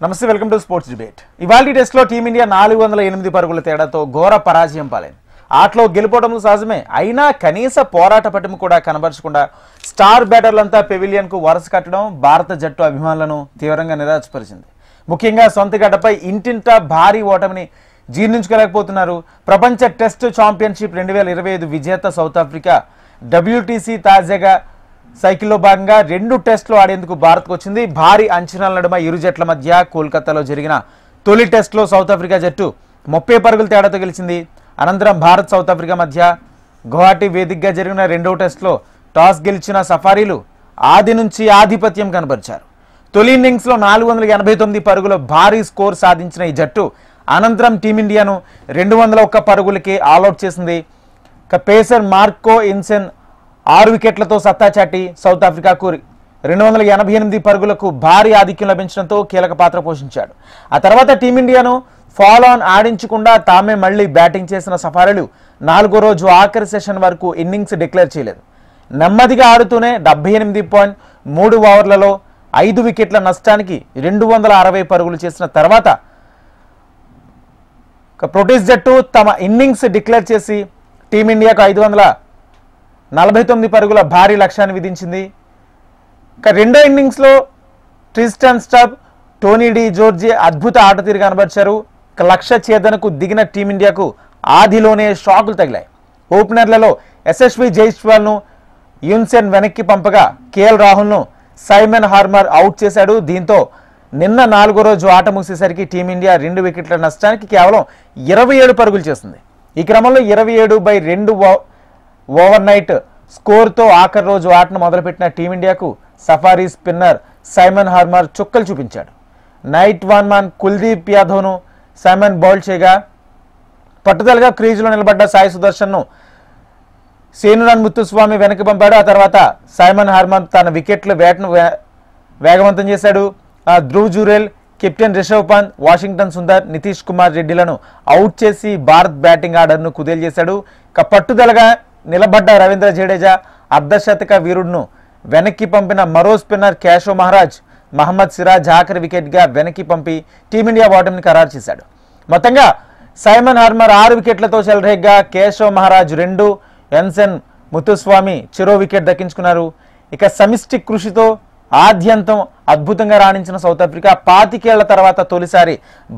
నమస్తే, welcome to sports debate. ఇవాల్టి టెస్ట్లో టీమిండియా 408 పరుగుల తేడాతో ఘోర పరాజయం పాలైంది. ఆటలో గెలుపోవడం సహజమే, అయినా కనీస పోరాట పటిమ కూడా కనబరచకుండా స్టార్ బ్యాటర్లంతా పెవిలియన్కు వరుస కట్టడం భారత జట్టు అభిమానులను తీవ్రంగా నిరాశపరిచింది. ముఖ్యంగా సొంత గడ్డపై ఇంటింటా భారీ ఓటమిని జీర్ణించుకోలేకపోతున్నారు. ప్రపంచ టెస్ట్ ఛాంపియన్షిప్ 2025 విజేత సౌత్ ఆఫ్రికా WTC తాజాగా సైకిల్లో భాగంగా 2 టెస్టులు ఆడేందుకు భారత్కు వచ్చింది. భారీ అంచనాల నడుమ ఇరు జట్ల మధ్య కోల్కతాలో జరిగిన తొలి టెస్టులో సౌత్ ఆఫ్రికా జట్టు 30 పరుగుల తేడాతో గెలిచింది. అనంతరం భారత్ సౌత్ ఆఫ్రికా మధ్య గువాహటి వేదికగా జరిగిన 2వ టెస్టులో టాస్ గెలిచిన సఫారీలు ఆది నుంచి ఆధిపత్యం కనబరిచారు. తొలి ఇన్నింగ్స్లో 489 పరుగుల భారీ స్కోర్ సాధించిన ఈ జట్టు అనంతరం టీమిండియాను 201 పరుగులకి ఆల్అౌట్ చేసింది. పేసర్ మార్కో ఇన్సెన్ 6 వికెట్లతో సత్తా చాటి సౌత్ ఆఫ్రికాకు 288 పరుగులకు భారీ ఆధిక్యం లభించడంతో కీలక పాత్ర పోషించాడు. ఆ తర్వాత టీమిండియాను ఫాలో ఆన్ ఆడించకుండా తామే మళ్లీ బ్యాటింగ్ చేసిన సఫారీలు 4వ రోజు ఆఖరి సెషన్ వరకు ఇన్నింగ్స్ డిక్లేర్ చేయలేదు. నెమ్మదిగా ఆడుతూనే 78.3 ఓవర్లలో 5 వికెట్ల నష్టానికి 260 పరుగులు చేసిన తర్వాత ప్రోటీస్ జట్టు తమ ఇన్నింగ్స్ డిక్లేర్ చేసి టీమిండియాకు 549 పరుగుల భారీ లక్ష్యాన్ని విధించింది. రెండో ఇన్నింగ్స్లో Tristan stub, Tony de Zorzi అద్భుత ఆట తీరు కనబరిచారు. లక్ష్య ఛేదనకు దిగిన టీమిండియాకు ఆదిలోనే షాకులు తగిలాయి. ఓపెనర్లలో యశస్వి జైస్వాల్ను యున్సెన్ వెనక్కి పంపగా కేఎల్ రాహుల్ను సైమన్ హార్మర్ అవుట్ చేశాడు. దీంతో నిన్న 4వ రోజు ఆట ముగిసేసరికి టీమిండియా 2 వికెట్ల నష్టానికి కేవలం 27 పరుగులు చేసింది. ఈ క్రమంలో 27/2 ఓవర్ నైట్ స్కోర్తో ఆఖరి రోజు ఆటను మొదలుపెట్టిన టీమిండియాకు సఫారీ స్పిన్నర్ సైమన్ హార్మర్ చుక్కలు చూపించాడు. నైట్ వాన్మాన్ కుల్దీప్ యాదవ్ను సైమన్ బౌల్ చేయగా పట్టుదలగా క్రీజులో నిలబడ్డ సాయి సుదర్శన్ను సేనురన్ ముత్తుస్వామి వెనక్కి పంపాడు. ఆ తర్వాత సైమన్ హార్మర్ తన వికెట్ల వేటను వేగవంతం చేశాడు. ధ్రువ్ జురేల్, కెప్టెన్ రిషబ్ పంత్, వాషింగ్టన్ సుందర్, నితీష్ కుమార్ రెడ్డిలను అవుట్ చేసి భారత్ బ్యాటింగ్ ఆర్డర్ను కుదేలు చేశాడు. పట్టుదలగా నిలబడ్డ రవీంద్ర జడేజా అర్ధశతక వీరుడును వెనక్కి పంపిన మరో స్పిన్నర్ కేశవ్ మహారాజ్ మహమ్మద్ సిరాజ్ ఆఖరి వికెట్గా వెనక్కి పంపి టీమిండియా ఓటమిని ఖరారు చేశాడు. మొత్తంగా సైమన్ హార్మర్ 6 వికెట్లతో చెలరేగ్గా కేశవ్ మహారాజ్ 2, ఎన్సెన్ ముత్తుస్వామి చెరో వికెట్ దక్కించుకున్నారు. ఇక సమిష్టి కృషితో ఆద్యంతం అద్భుతంగా రాణించిన సౌత్ ఆఫ్రికా 25 ఏళ్ల తర్వాత తొలిసారి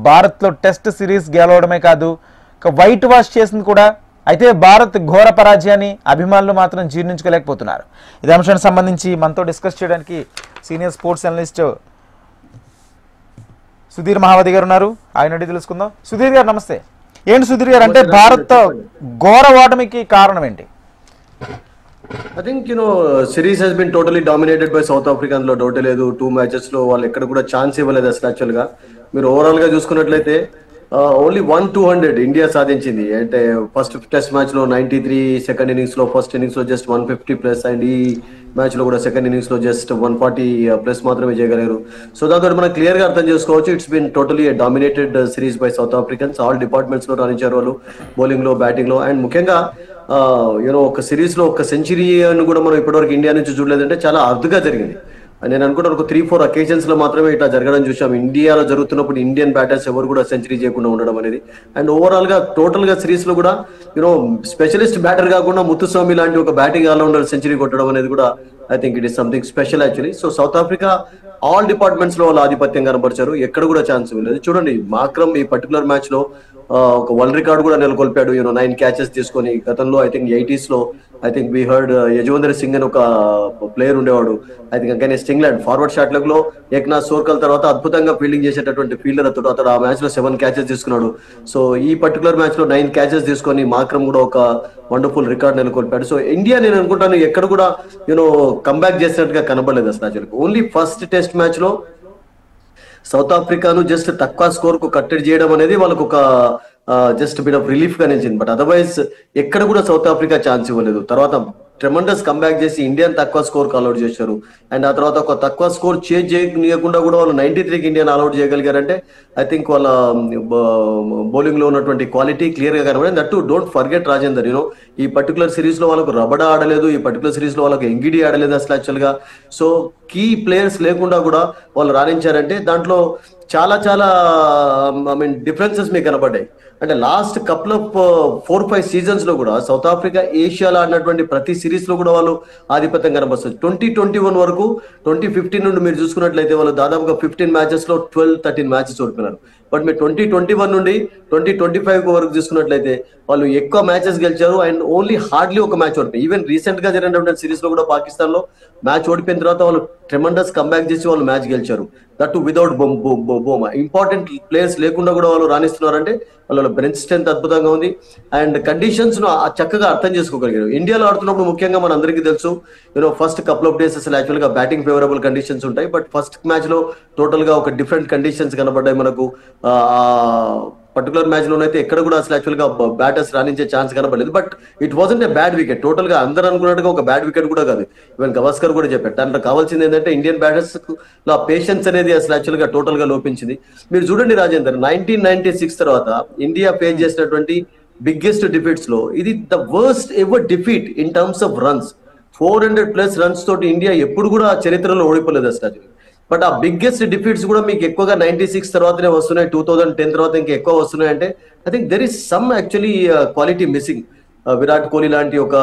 భారత్లో టెస్ట్ సిరీస్ గెలవడమే కాదు, వైట్ వాష్ చేసింది కూడా. అయితే భారత్ ఘోర పరాజయాన్ని అభిమానులు మాత్రం జీర్ణించుకోలేకపోతున్నారు. ఇదే అంశానికి సంబంధించి మనతో డిస్కస్ చేయడానికి సీనియర్ స్పోర్ట్స్ అనలిస్ట్ సుధీర్ మహావతి గారు ఉన్నారు. ఆయన అడిగి తెలుసుకుందాం. సుధీర్ గారు నమస్తే. ఏంటి సుధీర్ గారు, అంటే భారత్ ఘోర ఓటమికి కారణం ఏంటి? I think series has been totally dominated by South Africa. అందులో డౌటే లేదు. 2 మ్యాచెస్ లో వాళ్ళు ఎక్కడ కూడా ఛాన్స్ ఇవ్వలేదు అసలు. యాక్చువల్ గా మీరు ఓవరాల్ గా చూసుకున్నట్లయితే ఓన్లీ 1-200 ఇండియా సాధించింది. అంటే ఫస్ట్ టెస్ట్ మ్యాచ్ లో 93, సెకండ్ ఇన్నింగ్స్ లో ఫస్ట్ ఇన్నింగ్స్ లో జస్ట్ 150+, అండ్ ఈ మ్యాచ్ లో కూడా సెకండ్ ఇన్నింగ్స్ లో జస్ట్ 140+ మాత్రమే చేయగలిగారు. సో దాంతో మనం క్లియర్ గా అర్థం చేసుకోవచ్చు, it's been totally dominated series by South Africans. All departments లో రాణించారు వాళ్ళు, బౌలింగ్ లో, బ్యాటింగ్ లో. అండ్ ముఖ్యంగా ఒక సిరీస్ లో ఒక సెంచరీ అని కూడా మనం ఇప్పటివరకు ఇండియా నుంచి చూడలేదంటే చాలా అరుదుగా జరిగింది. నేను అనుకుంటాను ఒక 3-4 అకేషన్స్ లో మాత్రమే ఇట్లా జరగడం చూసాం. ఇండియాలో జరుగుతున్నప్పుడు ఇండియన్ బ్యాటర్స్ ఎవరు కూడా సెంచరీ చేయకుండా ఉండడం అనేది. అండ్ ఓవరాల్ గా టోటల్ గా సిరీస్ లో కూడా స్పెషలిస్ట్ బ్యాటర్ కాకుండా ముత్తుస్వామి లాంటి ఒక బ్యాటింగ్ ఆల్రౌండర్ సెంచరీ కొట్టడం అనేది కూడా I think it is something special actually. So south Africa all departments లో వాళ్ళు ఆధిపత్యం కనబరిచారు, ఎక్కడ కూడా ఛాన్స్ ఇవ్వలేదు. చూడండి, మాక్రమ్ ఈ పర్టికులర్ మ్యాచ్ లో ఒక వరల్డ్ రికార్డ్ కూడా నెలకొల్పాడు. 9 క్యాచెస్ తీసుకొని. గతంలో ఐ థింక్ 80s లో I think we heard Yajuvendra Singh అని ఒక ప్లేయర్ ఉండేవాడు. I think against England forward షాట్లలో ఏక్నాథ్ సోర్కల్ తర్వాత అద్భుతంగా ఫీల్డింగ్ చేసేటటువంటి ఫీల్డర్ అతడు ఆ మ్యాచ్ లో 7 క్యాచెస్ తీసుకున్నాడు. సో ఈ పర్టికులర్ మ్యాచ్ లో 9 క్యాచెస్ తీసుకొని మాక్రమ్ కూడా ఒక వండర్ఫుల్ రికార్డ్ నెలకొల్పాడు. సో ఇండియా నేను అనుకుంటాను ఎక్కడ కూడా కంబ్యాక్ చేసినట్టుగా కనబడలేదు అసలు. Actually only first test match లో సౌత్ ఆఫ్రికాను జస్ట్ తక్కువ స్కోర్ కు కట్టడి చేయడం అనేది వాళ్ళకు ఒక జస్ట్ బిట్ ఆఫ్ రిలీఫ్ గా నిలిచింది. బట్ అదర్వైజ్ ఎక్కడ కూడా సౌత్ ఆఫ్రికా ఛాన్స్ ఇవ్వలేదు. తర్వాత ట్రెమండస్ కంబ్యాక్ చేసి ఇండియన్ తక్కువ స్కోర్ ఆల్అౌట్ చేశారు. అండ్ ఆ తర్వాత ఒక తక్కువ స్కోర్ చేంజ్ చేయకుండా కూడా వాళ్ళు 93కి ఇండియన్ ఆల్అౌట్ చేయగలిగారంటే ఐ థింక్ వాళ్ళ బౌలింగ్ లో ఉన్నటువంటి క్వాలిటీ క్లియర్ గా కనబడింది. That to don't forget Rajender, ఈ పర్టికులర్ సిరీస్ లో వాళ్ళకు రబడా ఆడలేదు, ఈ పర్టికులర్ సిరీస్ లో వాళ్ళకు ఎంగిడి ఆడలేదు అసలు యాక్చువల్ గా. సో కీ ప్లేయర్స్ లేకుండా కూడా వాళ్ళు రాణించారంటే దాంట్లో చాలా చాలా ఐ మీన్ డిఫరెన్సెస్ మీకు కనబడ్డాయి. అంటే లాస్ట్ కపుల్ ఆఫ్ 4-5 సీజన్స్ లో కూడా సౌత్ ఆఫ్రికా ఏషియాలో ఆడినటువంటి ప్రతి సిరీస్ లో కూడా వాళ్ళు ఆధిపత్యం కనబరుస్తారు. 2021 వరకు 2015 నుండి మీరు చూసుకున్నట్లయితే వాళ్ళు దాదాపుగా 15 మ్యాచెస్ లో 12-13 మ్యాచెస్ ఓడిపోయినారు. బట్ మీరు 2021 నుండి 2025 వరకు చూసుకున్నట్లయితే వాళ్ళు ఎక్కువ మ్యాచెస్ గెలిచారు అండ్ ఓన్లీ హార్డ్లీ ఒక మ్యాచ్ ఓడిపోయి. ఈవెన్ రీసెంట్ గా జరిగినటువంటి సిరీస్ లో కూడా పాకిస్తాన్ లో మ్యాచ్ ఓడిపోయిన తర్వాత వాళ్ళు ట్రెమండస్ కంబ్యాక్ చేసి వాళ్ళు మ్యాచ్ గెలిచారు. That without బోమా. ఇంపార్టెంట్ ప్లేయర్స్ లేకుండా కూడా వాళ్ళు రాణిస్తున్నారంటే వాళ్ళ బెంచ్ స్ట్రెంత్ అద్భుతంగా ఉంది అండ్ కండిషన్స్ ను చక్కగా అర్థం చేసుకోగలిగారు. ఇండియాలో ఆడుతున్నప్పుడు ముఖ్యంగా మన అందరికీ తెలుసు ఫస్ట్ కపుల్ ఆఫ్ డేస్ అసలు యాక్చువల్ గా బ్యాటింగ్ ఫేవరబుల్ కండిషన్స్ ఉంటాయి. బట్ ఫస్ట్ మ్యాచ్ లో టోటల్ గా ఒక డిఫరెంట్ కండిషన్స్ కనబడ్డాయి మనకు. పర్టికులర్ మ్యాచ్ లోనైతే ఎక్కడ కూడా అసలు యాక్చువల్ గా బ్యాటర్స్ రాణించే ఛాన్స్ కనబడలేదు. But it wasn't A bad wicket. Total గా అందరూ అనుకున్నట్టుగా ఒక బ్యాడ్ వికెట్ కూడా కాదు. ఈవెన్ గవాస్కర్ కూడా చెప్పారు దాంట్లో కావాల్సింది ఏంటంటే ఇండియన్ బ్యాటర్స్ లో పేషెన్స్ అనేది అసలు యాక్చువల్ గా టోటల్ గా లోపించింది. మీరు చూడండి రాజేందర్, 1996 తర్వాత ఇండియా ఫేస్ చేసినటువంటి బిగ్గెస్ట్ డిఫీట్స్ లో ఇది the worst ever defeat in terms of runs. 400+ runs తోటి ఇండియా ఎప్పుడు కూడా చరిత్రలో ఓడిపోలేదు అసలు. బట్ ఆ బిగ్గెస్ట్ డిఫీట్స్ కూడా మీకు ఎక్కువగా 96 తర్వాతనే వస్తున్నాయి, 2010 తర్వాత ఇంకా ఎక్కువ వస్తున్నాయి. అంటే I think there is some actually quality missing. Virat Kohli లాంటి ఒక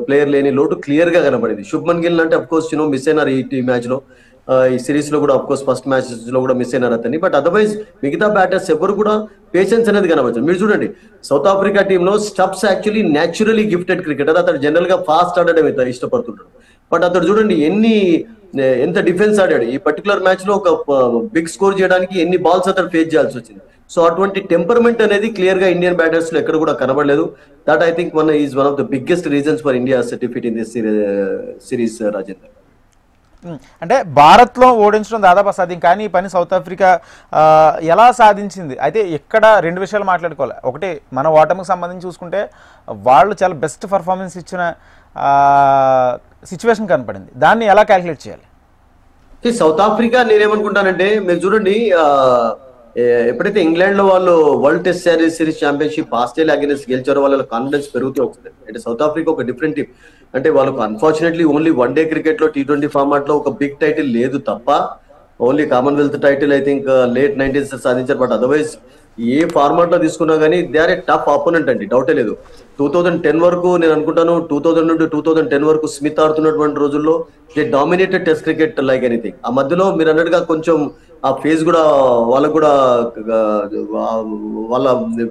ప్లేయర్ లేని లోటు క్లియర్ గా కనబడింది. శుభ్మన్ గిల్ అంటే అఫ్ కోర్స్ మిస్ అయినారు ఈ మ్యాచ్ లో, ఈ సిరీస్ లో కూడా అఫ్ కోర్స్ ఫస్ట్ మ్యాచ్ లో కూడా మిస్ అయినారు అతన్ని. బట్ అదర్వైజ్ మిగతా బ్యాటర్స్ ఎవరు కూడా పేషెన్స్ అనేది కనబడుతుంది. మీరు చూడండి సౌత్ ఆఫ్రికా టీంలో Stubbs actually naturally gifted cricketer. అతను జనరల్ గా ఫాస్ట్ ఆడడం ఇష్టపడుతుంటాడు. బట్ అతడు చూడండి ఎంత డిఫెన్స్ ఆడాడు. ఈ పర్టికులర్ మ్యాచ్ లో ఒక బిగ్ స్కోర్ చేయడానికి ఎన్ని బాల్స్ అతను ఫేస్ చేయాల్సి వచ్చింది. సో అటువంటి టెంపర్మెంట్ అనేది క్లియర్ గా ఇండియన్ బ్యాటర్స్ లో ఎక్కడ కూడా కనబడలేదు. That I think one of the biggest reasons for India defeat in this series Rajender. అంటే భారత్లో ఓడించడం దాదాపు అసాధ్యం, కానీ ఈ పని సౌత్ ఆఫ్రికా ఎలా సాధించింది? అయితే ఇక్కడ రెండు విషయాలు మాట్లాడుకోవాలి. ఒకటి, మన ఓటమికి సంబంధించి చూసుకుంటే వాళ్ళు చాలా బెస్ట్ పర్ఫార్మెన్స్ ఇచ్చిన సిచ్యువేషన్ కనపడింది. దాన్ని ఎలా క్యాల్కులేట్ చేయాలి? సౌత్ ఆఫ్రికా నేనేమనుకుంటానంటే మీరు చూడండి ఎప్పుడైతే ఇంగ్లాండ్ లో వాళ్ళు world test series championship Australia against గెలిచారో వాళ్ళ కాన్ఫిడెన్స్ పెరుగుతూ వస్తుంది. అంటే సౌత్ ఆఫ్రికా ఒక డిఫరెంట్ టీమ్. అంటే వాళ్ళకు unfortunately only one day cricket లో T20 ఫార్మాట్ లో ఒక బిగ్ టైటిల్ లేదు తప్ప, only Commonwealth title I think late 90s సాధించారు. బట్ అదర్వైజ్ ఏ ఫార్మాట్ లో తీసుకున్నా కానీ they are a tough opponent అండి, డౌటే లేదు. 2010 వరకు నేను అనుకుంటాను, 2000 నుండి 2010 వరకు స్మిత్ ఆడుతున్నటువంటి రోజుల్లో they dominated test cricket like anything. ఆ మధ్యలో మీరు అన్నట్టుగా కొంచెం ఆ ఫేజ్ కూడా వాళ్ళకు కూడా వాళ్ళ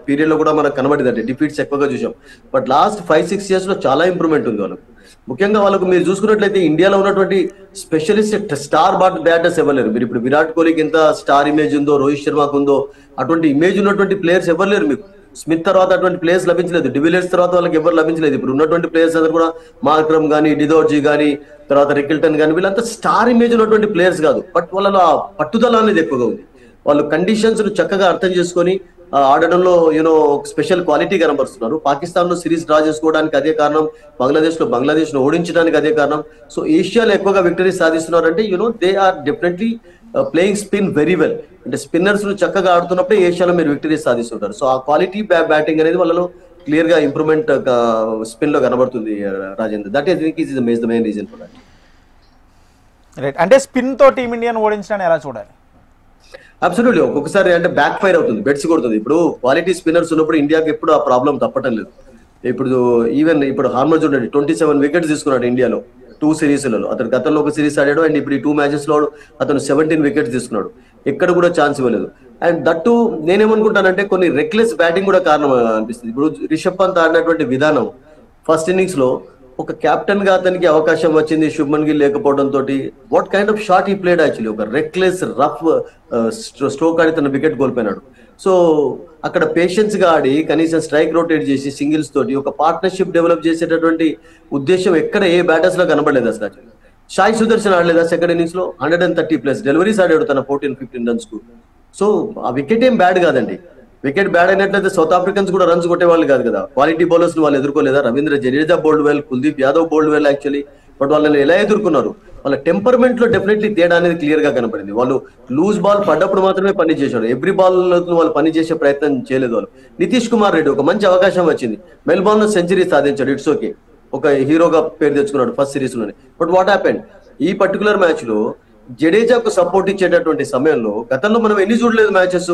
పీరియడ్ లో కూడా మనకు కనబడిందండి, డిఫీట్స్ ఎక్కువగా చూసాం. బట్ లాస్ట్ 5-6 years లో చాలా ఇంప్రూవ్మెంట్ ఉంది వాళ్ళకు. ముఖ్యంగా వాళ్ళకు మీరు చూసుకున్నట్లయితే ఇండియాలో ఉన్నటువంటి స్పెషలిస్ట్ స్టార్ బ్యాటర్స్ ఎవరు. మీరు ఇప్పుడు విరాట్ కోహ్లీకి ఎంత స్టార్ ఇమేజ్ ఉందో, రోహిత్ శర్మకు ఉందో, అటువంటి ఇమేజ్ ఉన్నటువంటి ప్లేయర్స్ ఎవరు లేరు మీకు. స్మిత్ తర్వాత అటువంటి ప్లేయర్స్ లభించలేదు, డివిలియర్స్ తర్వాత వాళ్ళకి ఎవరు లభించలేదు. ఇప్పుడు ఉన్నటువంటి ప్లేయర్స్ అందరూ కూడా మార్క్రమ్ కానీ, డిదోర్జీ కానీ, తర్వాత రికిల్టన్ కానీ, వీళ్ళంతా స్టార్ ఇమేజ్ ఉన్నటువంటి ప్లేయర్స్ కాదు. బట్ వాళ్ళ పట్టుదల అనేది ఎక్కువగా ఉంది. వాళ్ళు కండిషన్స్ ను చక్కగా అర్థం చేసుకొని ఆడడంలో స్పెషల్ క్వాలిటీ కనబరుస్తున్నారు. పాకిస్తాన్ లో సిరీస్ డ్రా చేసుకోవడానికి అదే కారణం, బంగ్లాదేశ్ ను ఓడించడానికి అదే కారణం. సో ఏషియాలో ఎక్కువగా విక్టరీస్ సాధిస్తున్నారంటే they are definitely playing spin very well. అంటే స్పిన్నర్స్ ను చక్కగా ఆడుతున్నప్పుడే ఏషియాలో మీరు విక్టరీస్ సాధిస్తుంటారు. సో ఆ క్వాలిటీ బ్యాటింగ్ అనేది వాళ్ళలో క్లియర్ గా ఇంప్రూవ్మెంట్ స్పిన్ లో కనబడుతుంది Rajendra. That is the main reason for that. Right. అంటే స్పిన్ తో టీమిండియాను ఓడించడాన్ని ఎలా చూడాలి? అబ్సల్యూట్లీ. ఒక్కొక్కసారి అంటే బ్యాక్ ఫైర్ అవుతుంది, బెట్స్ కొడుతుంది. ఇప్పుడు క్వాలిటీ స్పిన్నర్స్ ఉన్నప్పుడు ఇండియాకి ఎప్పుడు ఆ ప్రాబ్లం తప్పటం లేదు. ఇప్పుడు హార్మర్ చూడండి 27 వికెట్స్ తీసుకున్నాడు ఇండియాలో 2 సిరీస్లలో. అతను గతంలో ఒక సిరీస్ ఆడాడు అండ్ ఇప్పుడు ఈ 2 మ్యాచెస్ లో అతను 17 వికెట్స్ తీసుకున్నాడు. ఎక్కడ కూడా ఛాన్స్ ఇవ్వలేదు. అండ్ దట్టు నేనేమనుకుంటానంటే కొన్ని రెక్లెస్ బ్యాటింగ్ కూడా కారణం అనిపిస్తుంది. ఇప్పుడు రిషబ్ పంత్ ఆడినటువంటి విధానం, ఫస్ట్ ఇన్నింగ్స్ లో ఒక కెప్టెన్ గా అతనికి అవకాశం వచ్చింది శుభ్మన్ గిల్ లేకపోవడం తోటి, వాట్ కైండ్ ఆఫ్ షాట్ ఈ ప్లేడ్ యాక్చువల్లీ. ఒక రెక్లెస్ రఫ్ స్ట్రోక్ ఆడి తన వికెట్ కోల్పోయినాడు. సో అక్కడ పేషెన్స్ గా ఆడి కనీసం స్ట్రైక్ రొటేట్ చేసి సింగిల్స్ తోటి ఒక పార్ట్నర్షిప్ డెవలప్ చేసేటటువంటి ఉద్దేశం ఎక్కడ ఏ బ్యాటర్స్ లో కనబడలేదు అసలు. సాయి సుదర్శన్ ఆడలేదా సెకండ్ ఇన్నింగ్స్ లో? 130+ డెలివరీస్ ఆడాడు తన 14-15 రన్స్ కు. సో ఆ వికెట్ ఏం బ్యాడ్ కాదండి. వికెట్ బ్యాడ్ అయినట్లయితే సౌత్ ఆఫ్రికన్స్ కూడా రన్స్ కొట్టేవాళ్ళు కాదు కదా. క్వాలిటీ బౌలర్స్ వాళ్ళు ఎదుర్కోలేదా? Ravindra Jadeja bowled well, Kuldeep Yadav bowled well actually. But వాళ్ళని ఎలా ఎదుర్కొన్నారు? వాళ్ళ టెంపర్మెంట్ లో డెఫినెట్లీ తేడా అనేది క్లియర్ గా కనపడింది. వాళ్ళు లూజ్ బాల్ పడ్డప్పుడు మాత్రమే పని చేశారు, ఎవ్రీ బాల్ వాళ్ళు పని చేసే ప్రయత్నం చేయలేదు వాళ్ళు. నితీష్ కుమార్ రెడ్డి ఒక మంచి అవకాశం వచ్చింది, మెల్బోర్న్ లో సెంచరీ సాధించాడు, ఇట్స్ ఓకే, ఒక హీరోగా పేరు తెచ్చుకున్నాడు ఫస్ట్ సిరీస్ లోనే. బట్ వాట్ హ్యాపెండ్, ఈ పర్టికులర్ మ్యాచ్ లో జడేజాకు సపోర్ట్ ఇచ్చేటటువంటి సమయంలో గతంలో మనం ఎన్ని చూడలేదు మ్యాచెస్,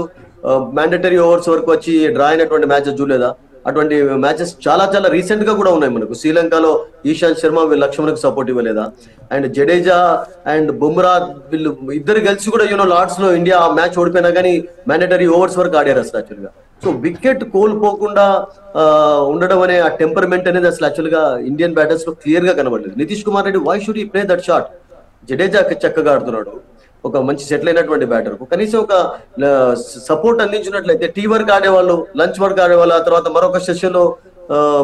మ్యాండేటరీ ఓవర్స్ వరకు వచ్చి డ్రా అయినటువంటి మ్యాచెస్ చూడలేదా? అటువంటి మ్యాచెస్ చాలా చాలా రీసెంట్ గా కూడా ఉన్నాయి మనకు. శ్రీలంకలో ఈశాంత్ శర్మ వీళ్ళు లక్ష్మణ్కి సపోర్ట్ ఇవ్వలేదా? అండ్ జడేజా అండ్ బుమ్రా వీళ్ళు ఇద్దరు కలిసి కూడా లార్డ్స్ లో ఇండియా ఆ మ్యాచ్ ఓడిపోయినా కానీ మ్యాండేటరీ ఓవర్స్ వరకు ఆడారు అసలు యాక్చువల్ గా. సో వికెట్ కోల్పోకుండా ఉండడం అనే ఆ టెంపర్మెంట్ అనేది అసలు యాక్చువల్ గా ఇండియన్ బ్యాటర్స్ లో క్లియర్ గా కనబడలేదు. నితీష్ కుమార్ రెడ్డి వై షుడ్ ఈ ప్లే దట్ షాట్? జడేజా చక్కగా ఆడుతున్నాడు, ఒక మంచి సెటిల్ అయినటువంటి బ్యాటర్, కనీసం ఒక సపోర్ట్ అందించినట్లయితే టీ వర్క్ ఆడేవాళ్ళు, లంచ్ వర్క్ ఆడేవాళ్ళు, ఆ తర్వాత మరొక సెషన్ లో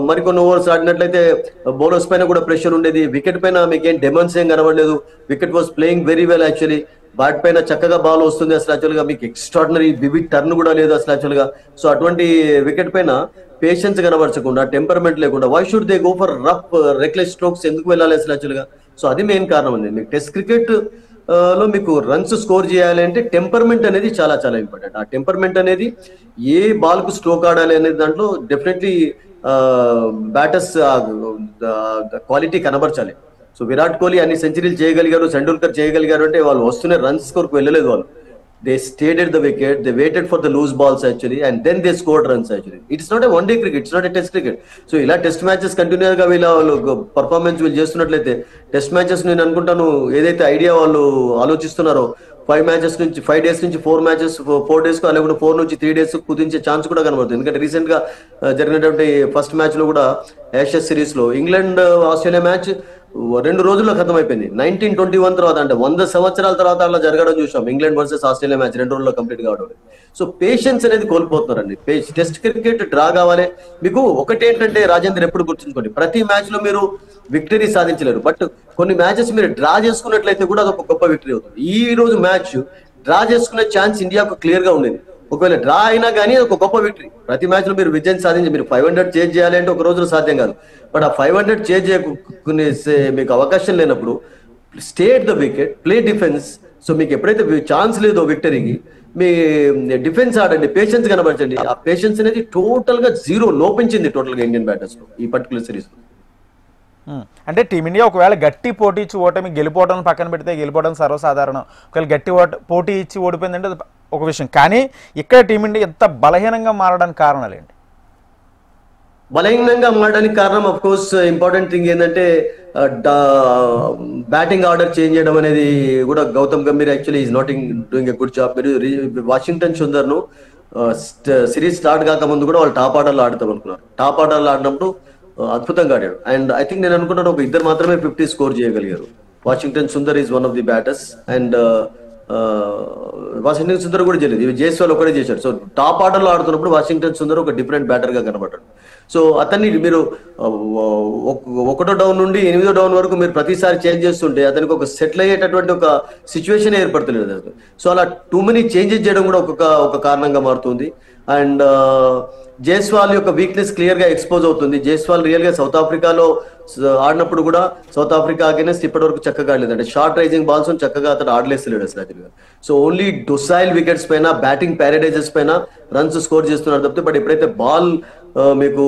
మరికొన్ని ఓవర్స్ ఆడినట్లయితే బౌలర్స్ పైన కూడా ప్రెషర్ ఉండేది. వికెట్ పైన మీకు ఏం డెమాన్స్ ఏం కనబడలేదు. Wicket was playing very well actually. Bat పైన చక్కగా బాల్ వస్తుంది అసలు యాక్చువల్ గా. మీకు ఎక్స్ట్రాడినరీ వివిడ్ టర్న్ కూడా లేదు అసలు యాక్చువల్ గా. సో అటువంటి వికెట్ పైన పేషెన్స్ కనబరచకుండా, టెంపర్మెంట్ లేకుండా why should they go for rough reckless strokes ఎందుకు వెళ్ళాలి అసలు యాక్చువల్ గా? సో అది మెయిన్ కారణం అండి. మీకు టెస్ట్ క్రికెట్ లో మీకు రన్స్ స్కోర్ చేయాలి అంటే టెంపర్మెంట్ అనేది చాలా చాలా ఇంపార్టెంట్. ఆ టెంపర్మెంట్ అనేది ఏ బాల్ కు స్ట్రోక్ ఆడాలి అనేది దాంట్లో డెఫినెట్లీ బ్యాటర్స్ క్వాలిటీ కనబరచాలి. సో విరాట్ కోహ్లీ అన్ని సెంచరీలు చేయగలిగారు, టెండూల్కర్ చేయగలిగారు అంటే వాళ్ళు వస్తున్న రన్స్ స్కోర్ కు వెళ్ళలేదు వాళ్ళు. They stayed at the wicket, they waited for the loose balls actually, and then they scored runs actually. It's not a one day cricket, it's not a test cricket. So ఇలా test matches continue గా వీళ్ళు performance వీళ్ళు చేస్తున్నట్లయితే test matches నేను అనుకుంటాను ఏదైతే idea వాళ్ళు ఆలోచిస్తున్నారో 5 days నుంచి 4 matches 4 days కు, లేకుంటే 4 నుంచి 3 days కుదించే ఛాన్స్ కూడా కనబడుతుంది. ఎందుకంటే రీసెంట్ గా జరిగినటువంటి ఫస్ట్ మ్యాచ్ లో కూడా యాషెస్ సిరీస్ లో ఇంగ్లాండ్ ఆస్ట్రేలియా మ్యాచ్ 2 రోజుల్లో ఖతం అయిపోయింది. 1921 తర్వాత, అంటే 100 సంవత్సరాల తర్వాత అలా జరగడం చూసాం. ఇంగ్లాండ్ వర్సెస్ ఆస్ట్రేలియా మ్యాచ్ 2 రోజుల్లో కంప్లీట్ కావడం. సో పేషెన్స్ అనేది కోల్పోతున్నారండి. టెస్ట్ క్రికెట్ డ్రా కావాలి. మీకు ఒకటేంటంటే రాజేందర్ ఎప్పుడు గుర్తుంచుకోండి, ప్రతి మ్యాచ్ లో మీరు విక్టరీ సాధించలేరు, బట్ కొన్ని మ్యాచెస్ మీరు డ్రా చేసుకున్నట్లయితే కూడా అదొక గొప్ప విక్టరీ అవుతుంది. ఈ రోజు మ్యాచ్ డ్రా చేసుకునే ఛాన్స్ ఇండియాకు క్లియర్ గా ఉండేది. ఒకవేళ డ్రా అయినా కానీ ఒక గొప్ప విక్టరీ. ప్రతి మ్యాచ్ లో మీరు విజయం సాధించి మీరు 500 చేజ్ చేయాలి అంటే ఒక రోజులో సాధ్యం కాదు. బట్ ఆ 500 చేజ్ చేయకునే మీకు అవకాశం లేనప్పుడు stay at the wicket, play defence. So మీకు ఎప్పుడైతే ఛాన్స్ లేదో విక్టరీకి, మీ డిఫెన్స్ ఆడండి, పేషెన్స్ కనబరచండి. ఆ పేషెన్స్ అనేది టోటల్ గా జీరో లోపించింది టోటల్ గా ఇండియన్ బ్యాటర్స్ లో ఈ పర్టికులర్ సిరీస్ లో. అంటే టీమిండియా ఒకవేళ గట్టి పోటీ ఇచ్చి ఓటమి, గెలిపోవడం పక్కన పెడితే గెలిపోవడం సర్వసాధారణం. ఒకవేళ గట్టి పోటీ ఇచ్చి ఓడిపోయిందంటే ఒక విషయం, కానీ ఇక్కడ టీమిండియా ఎంత బలహీనంగా మారడానికి కారణాలు ఏంటి? బలహీనంగా మారడానికి కారణం ఆఫ్ కోర్స్ ఇంపార్టెంట్ థింగ్ ఏంటంటే బ్యాటింగ్ ఆర్డర్ చేంజ్ చేయడం అనేది కూడా. Gautam Gambhir actually is not doing a good job. మీరు వాషింగ్టన్ సుందర్ ను సిరీస్ స్టార్ట్ కాక ముందు కూడా వాళ్ళు టాప్ ఆర్డర్లో ఆడతాం అనుకున్నారు. టాప్ ఆర్డర్లో ఆడినప్పుడు అద్భుతంగా ఆడాడు. అండ్ ఐ థింక్ నేను అనుకున్నాను ఒక 2 మాత్రమే 50 స్కోర్ చేయగలిగారు. Washington Sundar is one of the batters, and Washington Sundar కూడా చేయలేదు, ఇవి జైస్వాల్ ఒకటే చేశాడు. సో టాప్ ఆర్డర్ లో ఆడుతున్నప్పుడు వాషింగ్టన్ సుందర్ ఒక డిఫరెంట్ బ్యాటర్ గా కనబడ్డాడు. సో అతన్ని మీరు 1వ డౌన్ నుండి 8వ డౌన్ వరకు మీరు ప్రతిసారి చేంజ్ చేస్తుంటే అతనికి ఒక సెటిల్ అయ్యేటటువంటి ఒక సిచ్యువేషన్ ఏర్పడతలేదు. సో అలా టూ మెనీ చేంజెస్ చేయడం కూడా ఒక కారణంగా మారుతుంది. అండ్ జైస్వాల్ యొక్క వీక్నెస్ క్లియర్ గా ఎక్స్పోజ్ అవుతుంది. జైస్వాల్ రియల్ గా సౌత్ ఆఫ్రికాలో ఆడినప్పుడు కూడా సౌత్ ఆఫ్రికా అగైనెస్ట్ ఇప్పటి వరకు చక్కగా ఆడలేదు. అంటే షార్ట్ రైజింగ్ బాల్స్ చక్కగా అతను ఆడలేస్తలేడు అసలు. సో ఓన్లీ డొసైల్ వికెట్స్ పైన, బ్యాటింగ్ ప్యారడైజెస్ పైన రన్స్ స్కోర్ చేస్తున్నారు తప్పితే, బట్ ఎప్పుడైతే బాల్ మీకు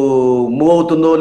మూవ్ అవుతుందో